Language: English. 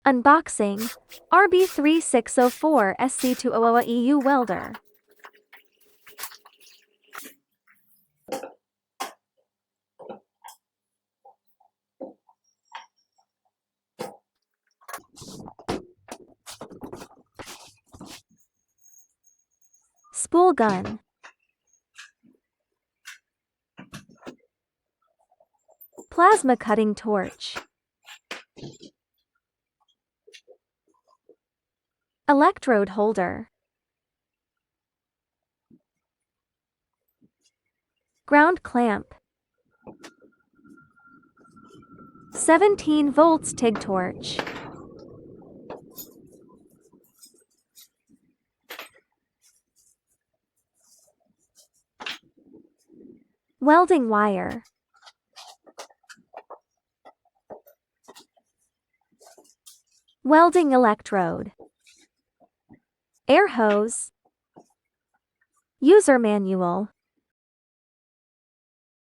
Unboxing RB3604 SC200 EU welder. Spool gun. Plasma cutting torch. Electrode holder. Ground clamp. 17 volts TIG torch. Welding wire. Welding electrode. Air hose. User manual.